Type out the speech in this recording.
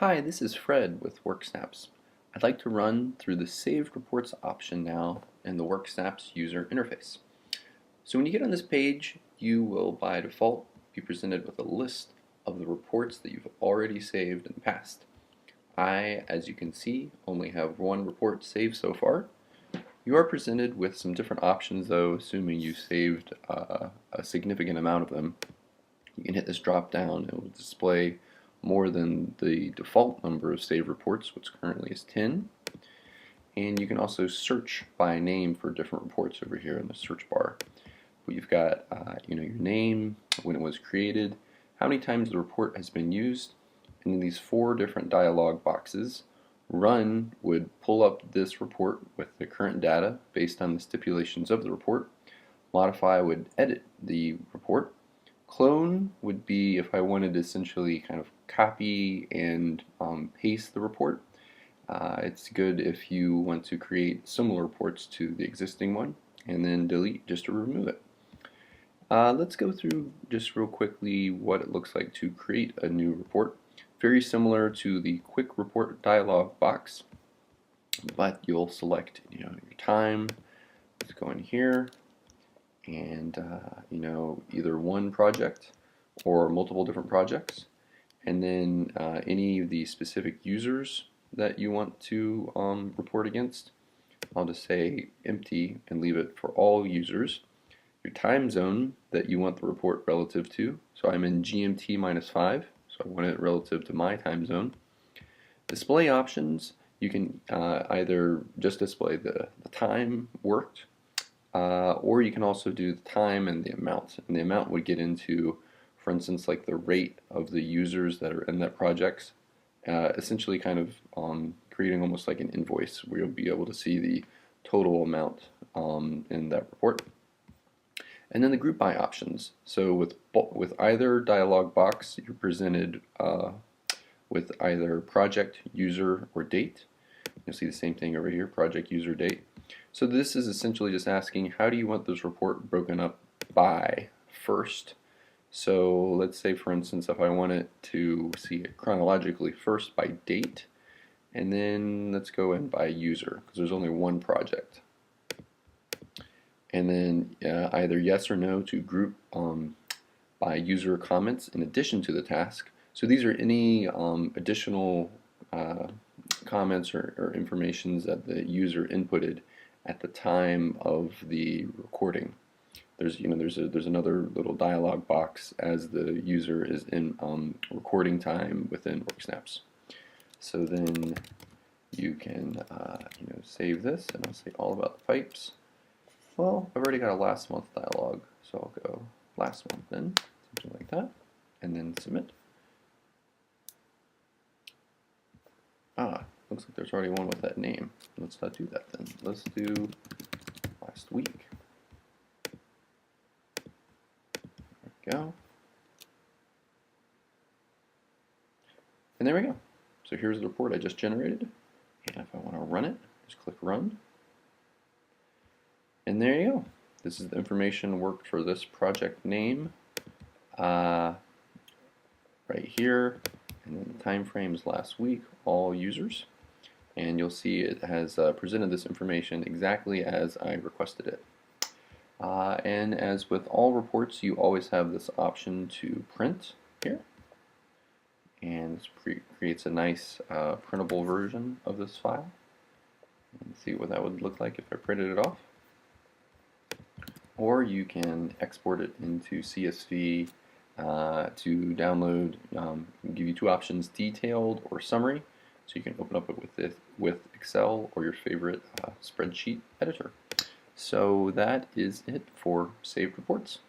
Hi, this is Fred with Worksnaps. I'd like to run through the Saved Reports option now in the Worksnaps user interface. So when you get on this page, you will by default be presented with a list of the reports that you've already saved in the past. I, as you can see, only have one report saved so far. You are presented with some different options though, assuming you saved a significant amount of them. You can hit this drop down, it will display more than the default number of saved reports, which currently is 10. And you can also search by name for different reports over here in the search bar. But you've got your name, when it was created, how many times the report has been used, and in these 4 different dialog boxes, Run would pull up this report with the current data based on the stipulations of the report. Modify would edit the report. Clone would be if I wanted to essentially kind of copy and paste the report. It's good if you want to create similar reports to the existing one, and then delete just to remove it. Let's go through just real quickly what it looks like to create a new report. Very similar to the quick report dialog box, but you'll select your time. Let's go in here and either one project or multiple different projects, and then any of the specific users that you want to report against. I'll just say empty and leave it for all users. Your time zone that you want the report relative to, so I'm in GMT -5, so I want it relative to my time zone. Display options, you can either just display the time worked, or you can also do the time and the amount. And the amount would get into, for instance, like the rate of the users that are in that project, essentially kind of creating almost like an invoice where you'll be able to see the total amount in that report. And then the group by options. So with either dialog box, you're presented with either project, user, or date. You'll see the same thing over here, project, user, date. So this is essentially just asking, how do you want this report broken up by first? So let's say, for instance, if I wanted to see it chronologically first by date, and then let's go in by user, because there's only one project. And then either yes or no to group by user comments in addition to the task. So these are any additional comments or informations that the user inputted at the time of the recording. There's another little dialog box as the user is in recording time within Worksnaps. So then you can save this, and I'll say all about the pipes. Well, I've already got a last month dialog, so I'll go last month then, something like that, and then submit. Looks like there's already one with that name. Let's not do that then. Let's do last week. There we go. And there we go. So here's the report I just generated. And if I want to run it, just click run. And there you go. This is the information worked for this project name right here. And then the time frame is last week, all users. And you'll see it has presented this information exactly as I requested it. And as with all reports, you always have this option to print here. And this creates a nice printable version of this file. Let's see what that would look like if I printed it off. Or you can export it into CSV to download. Give you 2 options, detailed or summary. So you can open up it with Excel or your favorite spreadsheet editor. So that is it for saved reports.